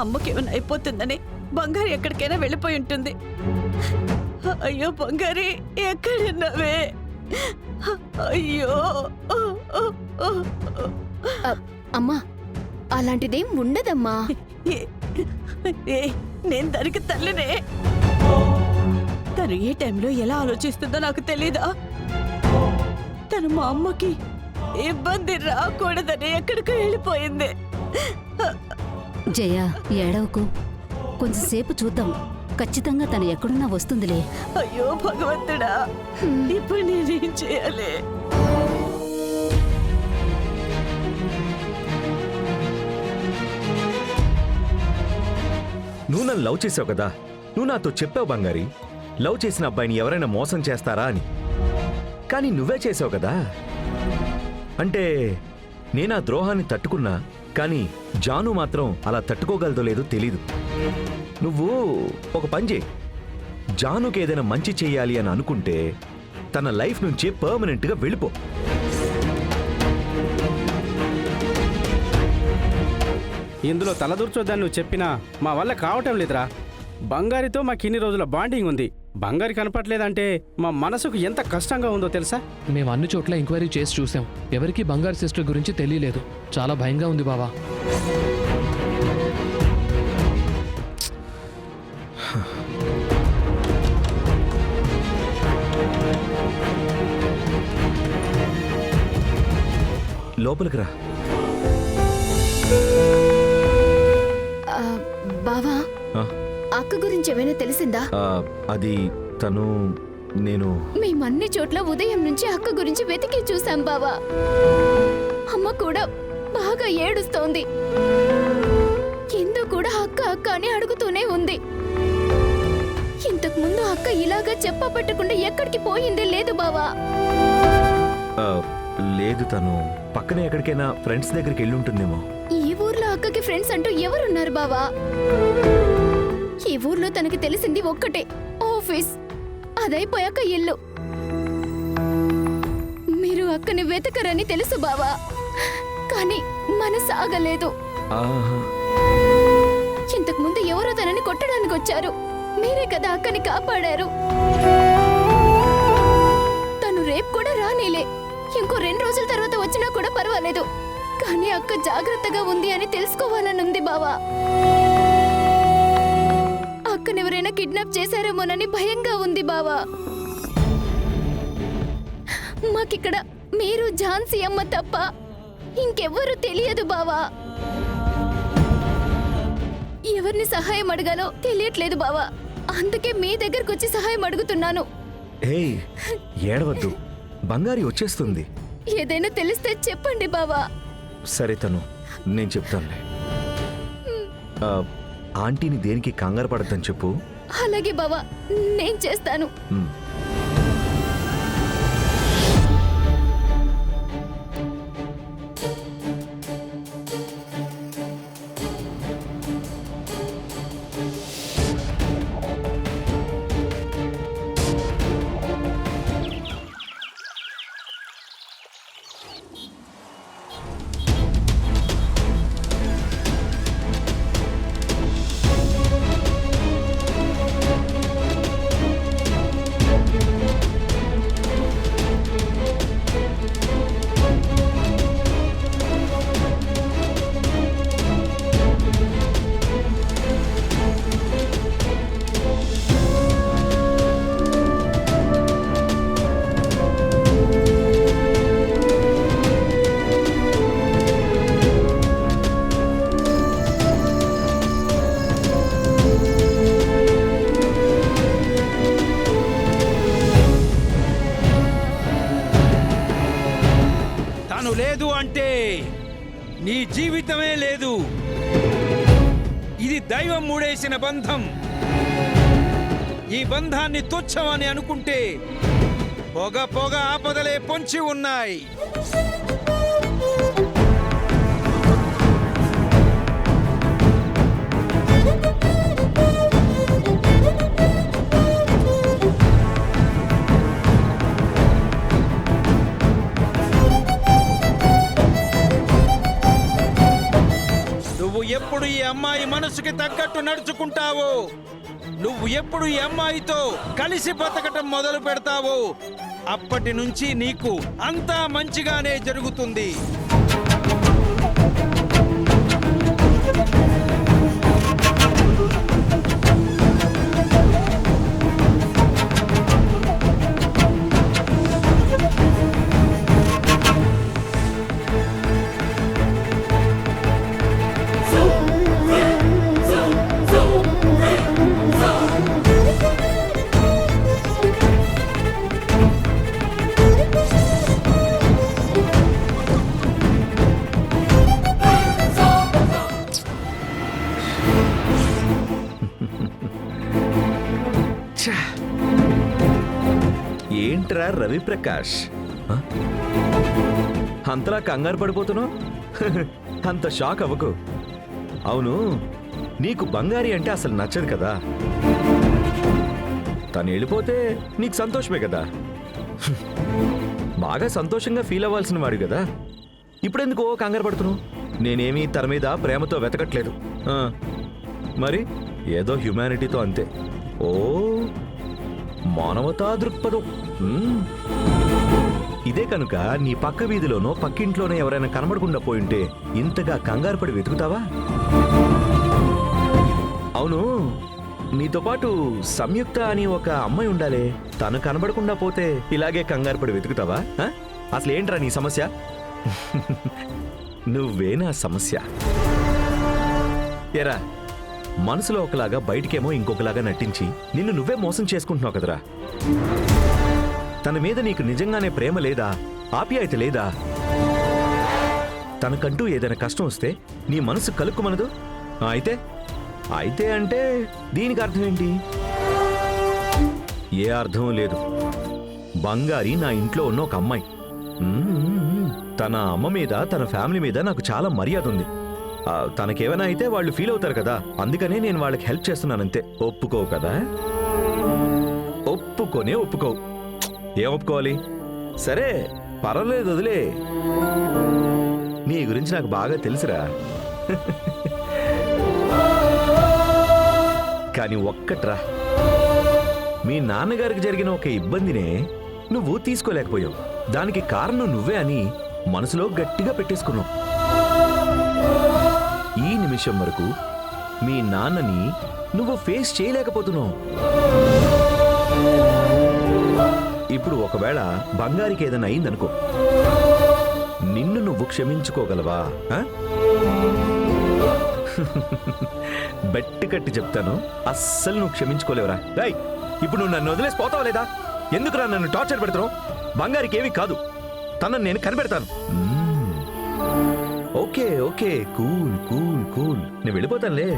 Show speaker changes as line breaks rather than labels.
అమ్మకేమైనా అయిపోతుందని బంగారు ఎక్కడికైనా వెళ్ళిపోయి ఉంటుంది. అయ్యో బంగారి, ఎక్కడున్నావే? అయ్యో
అమ్మా, అలాంటిదేం ఉండదమ్మా.
నేను దానికి తల్లినే. తను ఏ టైంలో ఎలా ఆలోచిస్తుందో నాకు తెలీదా? తను మా అమ్మకి ఇబ్బంది రాకూడదని ఎక్కడికో వెళ్ళిపోయింది.
జయ, ఏడవకు, కొంచెంసేపు చూద్దాం. ఖచ్చితంగా తను ఎక్కడున్నా వస్తుందిలే.
అయ్యో భగవంతుడా, ఇప్పుడు నేనేం చేయాలి?
నువ్వు నన్ను లవ్ చేసావు కదా, నువ్వు నాతో చెప్పావు బంగారి, లవ్ చేసిన అబ్బాయిని ఎవరైనా మోసం చేస్తారా అని. కానీ నువ్వే చేసావు కదా. అంటే నేనా ద్రోహాన్ని తట్టుకున్నా, కానీ జాను మాత్రం అలా తట్టుకోగలదో లేదో తెలీదు. నువ్వు ఒక పని చేయి, జానుకి ఏదైనా మంచి చెయ్యాలి అని అనుకుంటే తన లైఫ్ నుంచి పర్మనెంట్గా వెళ్ళిపో.
ఇందులో తలదూర్చొద్దని నువ్వు చెప్పినా మా వల్ల కావటం లేదురా. బంగారితో మాకు ఇన్ని రోజుల బాండింగ్ ఉంది. బంగారి కనపట్లేదంటే మా మనసుకు ఎంత కష్టంగా ఉందో తెలుసా?
మేము అన్ని చోట్ల ఎంక్వైరీ చేసి చూసాం. ఎవరికి బంగారు సిస్టర్ గురించి తెలియలేదు. చాలా భయంగా ఉంది బావా.
లోపలికి రా.
బావా, అక్క గురించి ఏమైనా తెలిసిందా?
అది తను నేను
మేమన్ని చోట్ల ఉదయం నుంచి అక్క గురించి వెతికి చూసాం బావా. అమ్మ కూడా బాగా ఏడుస్తోంది. ఎందుకు కూడా అక్క అక్క అని అడుగుతూనే ఉంది. ఇంతకు ముందు అక్క ఇలాగా చెప్పబట్టకుండా ఎక్కడికి పోయిందే లేదు బావా.
లేదు, తను పక్కనే ఎక్కడికైనా ఫ్రెండ్స్ దగ్గరికి వెళ్ళి ఉంటుందేమో.
ఈ ఊర్లో అక్కకి ఫ్రెండ్స్ అంటూ ఎవరున్నారు బావా? ఈ ఊర్లో తనకి తెలిసింది ఒక్కటే, ఆఫీస్. అదైపోయాక ఇల్లు. మీరు అక్కని వెతకరని తెలుసు బావా, కానీ మనసు ఆగలేదు. ఇంతకు ముందు ఎవరో తనని కొట్టడానికి వచ్చారు. మీరే కదా అక్కని కాపాడారు. తను రేపు కూడా రానేలే. ఇంకో 2 రోజుల తర్వాత వచ్చినా కూడా పర్వాలేదు. కానీ అక్క జాగ్రత్తగా ఉంది అని తెలుసుకోవాలనుంది బావా. అక్కనెవరైనా కిడ్నాప్ చేశారేమోనని భయంగా ఉంది బావా. మాకిక్కడ మీరు ఝాన్సీ అమ్మ తప్ప ఇంకెవ్వరూ తెలియదు బావా. ఎవరిని సహాయం అడగాలో తెలియట్లేదు బావా. అందుకే మీ దగ్గరకు వచ్చి సహాయం అడుగుతున్నాను.
ఏడవద్దు, బంగారి వచ్చేస్తుంది.
ఏదైనా తెలిస్తే చెప్పండి బావా.
సరే, తను నేను చెప్తానులే. ఆంటీని దేనికి కంగారు పడద్దని చెప్పు.
అలాగే బావా, నేను చేస్తాను.
లేదు అంటే నీ జీవితమే లేదు. ఇది దైవం మూడేసిన బంధం. ఈ బంధాన్ని తుచ్చమని అనుకుంటే పొగ పొగ ఆపదలే పొంచి ఉన్నాయి. ఎప్పుడు ఈ అమ్మాయి మనసుకి తగ్గట్టు నడుచుకుంటావో, నువ్వు ఎప్పుడు ఈ అమ్మాయితో కలిసి బతకటం మొదలు పెడతావో అప్పటి నుంచి నీకు అంతా మంచిగానే జరుగుతుంది.
ఏంట్రా రవిప్రకాష్, ఆ? అంతలా కంగారు పడిపోతున్నావు? అంత షాక్ అవ్వకు. అవును, నీకు బంగారి అంటే అసలు నచ్చదు కదా. తను వెళ్ళిపోతే నీకు సంతోషమే కదా. బాగా సంతోషంగా ఫీల్ అవ్వాల్సిన వాడు కదా. ఇప్పుడెందుకో కంగారు పడుతున్నావు? నేనేమీ తన మీద ప్రేమతో వెతకట్లేదు. మరి ఏదో హ్యుమానిటీతో అంతే. ఓ, మానవతా దృక్పథం. ఇదే కనుక నీ పక్క వీధిలోనో పక్కింట్లోనో ఎవరైనా కనబడకుండా పోయింటే ఇంతగా కంగారు పడి వెతుకుతావా? అవును, నీతో పాటు సంయుక్త అని ఒక అమ్మాయి ఉండాలి. తను కనబడకుండా పోతే ఇలాగే కంగారు పడి వెతుకుతావా? అసలు ఏంట్రా నీ సమస్య? నువ్వే నా సమస్య. ఏరా, మనసులో ఒకలాగా బయటికేమో ఇంకొకలాగా నటించి నిన్ను నువ్వే మోసం చేసుకుంటున్నావు కదరా. తన మీద నీకు నిజంగానే ప్రేమ లేదా, ఆప్యాయత లేదా? తనకంటూ ఏదైనా కష్టం వస్తే నీ మనసు కలుక్కుమనదు. అయితే అయితే అంటే దీనికి అర్థం ఏంటి? ఏ అర్థం లేదు. బంగారి నా ఇంట్లో ఉన్న ఒక అమ్మాయి. తన అమ్మ మీద, తన ఫ్యామిలీ మీద నాకు చాలా మర్యాద ఉంది. తనకేమైనా అయితే వాళ్ళు ఫీల్ అవుతారు కదా, అందుకనే నేను వాళ్ళకి హెల్ప్ చేస్తున్నానంతే. ఒప్పుకోవు కదా? ఒప్పుకోనే ఒప్పుకోవు. ఏం ఒప్పుకోవాలి? సరే పర్వాలేదు, వదిలే. నీ గురించి నాకు బాగా తెలుసురా. కానీ ఒక్కట్రా, మీ నాన్నగారికి జరిగిన ఒక ఇబ్బందినే నువ్వు తీసుకోలేకపోయావు. దానికి కారణం నువ్వే అని మనసులో గట్టిగా పెట్టేసుకున్నావు. ఈ నిమిషం వరకు మీ నాన్నని నువ్వు ఫేస్ చేయలేకపోతున్నావు. ఇప్పుడు ఒకవేళ బంగారికి ఏదైనా అయిందనుకో, నిన్ను నువ్వు క్షమించుకోగలవా? బెట్టు కట్టి చెప్తాను, అస్సలు నువ్వు క్షమించుకోలేవురా. రేయ్, ఇప్పుడు నువ్వు నన్ను వదిలేసి పోతావా లేదా? ఎందుకురా నన్ను టార్చర్ పెడతావు? బంగారికి ఏమీ కాదు, తనని నేను కనిపెడతాను. Okay okay, cool cool cool, నేను వెళ్ళిపోతానులే.